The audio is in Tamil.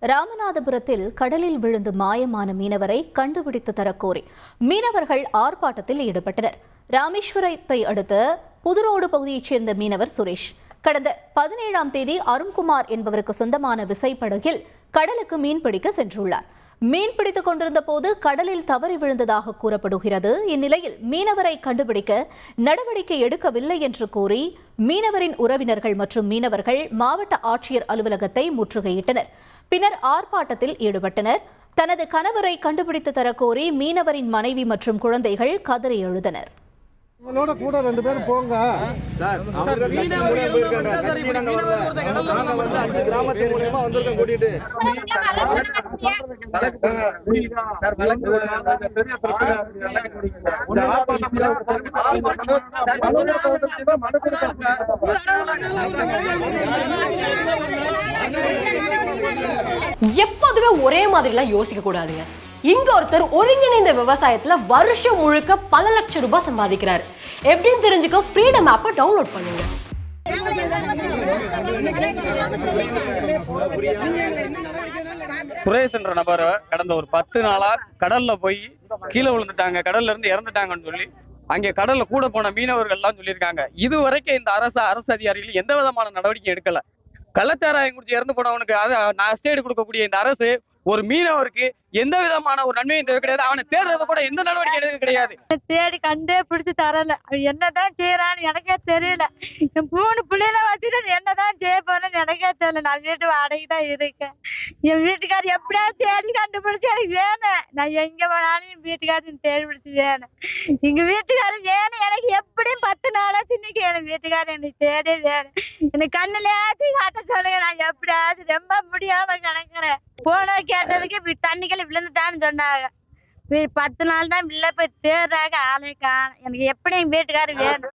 ராமநாதபுரத்தில் கடலில் விழுந்து மாயமான மீனவரை கண்டுபிடித்து தரக்கோரி மீனவர்கள் ஆர்ப்பாட்டத்தில் ஈடுபட்டனர். ராமேஸ்வரத்தை அடுத்த புதுரோடு பகுதியைச் சேர்ந்த மீனவர் சுரேஷ் கடந்த 17ஆம் தேதி அருண்குமார் என்பவருக்கு சொந்தமான விசைப்படகில் கடலுக்கு மீன்பிடிக்க சென்றுள்ளார். மீன்பிடித்துக் கொண்டிருந்த போது கடலில் தவறி விழுந்ததாக கூறப்படுகிறது. இந்நிலையில் மீனவரை கண்டுபிடிக்க நடவடிக்கை எடுக்கவில்லை என்று கூறி மீனவரின் உறவினர்கள் மற்றும் மீனவர்கள் மாவட்ட ஆட்சியர் அலுவலகத்தை முற்றுகையிட்டனர். பின்னர் ஆர்ப்பாட்டத்தில் ஈடுபட்டனர். தனது கணவரை கண்டுபிடித்து தரக்கோரி மீனவரின் மனைவி மற்றும் குழந்தைகள் கதறி எழுதனர். உங்களோட கூட 2 பேரும் போங்க சார். அவங்க போயிருக்காங்க. கட்சி நாங்க வரல. நாங்க வந்து 5 கிராமத்து மூலமா வந்திருக்கோம் கூட்டிட்டு. சார் வழக்கு பெரிய பிரச்சனை. எப்போதுமே ஒரே மாதிரிலாம் யோசிக்க கூடாதுங்க. இங்க ஒருத்தர் ஒருங்கிணைந்த விவசாயத்துல வருஷம் முழுக்க பல லட்சம் ரூபாய் சம்பாதிக்கிறார். எப்படின்னு தெரிஞ்சுக்க ஃப்ரீடம் ஆப்பை டவுன்லோட் பண்ணுங்க. சுரேஷ் என்ற நபர் கடந்த ஒரு 10 நாளா கடல்ல போய் கீழே விழுந்துட்டாங்க, கடல்ல இருந்து இறந்துட்டாங்கன்னு சொல்லி அங்கே கடல்ல கூட போன மீனவர்கள் எல்லாம் சொல்லியிருக்காங்க. இதுவரைக்கும் இந்த அரசு அதிகாரிகள் எந்த விதமான நடவடிக்கை எடுக்கல. கள்ளச்சாராயம் குடிச்சு இறந்து போனவனுக்கு நஷ்டஈடு கொடுக்கக்கூடிய இந்த அரசு ஒரு மீனவருக்கு எந்த விதமான ஒரு நன்மையும் தேவை கிடையாது. அவனை தேடுறத கூட எந்த நடவடிக்கை எடுக்க கிடையாது. தேடி கண்டே பிடிச்சு தரல. என்னதான் செய்யறான்னு எனக்கே தெரியல. என் 3 பிள்ளைல வச்சுட்டு என்னதான் செய்ய போறேன்னு எனக்கே தெரியல. நான் வீட்டு வாடகைதான் இருக்கேன். என் வீட்டுக்காரர் எப்படியாவது தேடி கண்டுபிடிச்சு எனக்கு வேணும். நான் எங்க போனாலும் என் வீட்டுக்காரர் தேடி பிடிச்சு வேணும். எங்க வீட்டுக்காரர் வேணும். எனக்கு எப்படியும் 10 நாளாச்சு இன்னைக்கு என் வீட்டுக்காரர் எனக்கு தேடி வேணும். எனக்கு கண்ணுலயாச்சும் காட்ட சொல்லுங்க. நான் எப்படியாச்சும் ரொம்ப முடியாம கிடக்குறேன். போன கேட்டதுக்கு இப்படி தண்ணிக்கெல்லாம் விழுந்துட்டான்னு சொன்னாங்க. 10 நாள் தான் பிள்ளை போய் தேடுறாங்க. ஆளே காணும். எனக்கு எப்படி எங்க வீட்டுக்காரர் வேணும்.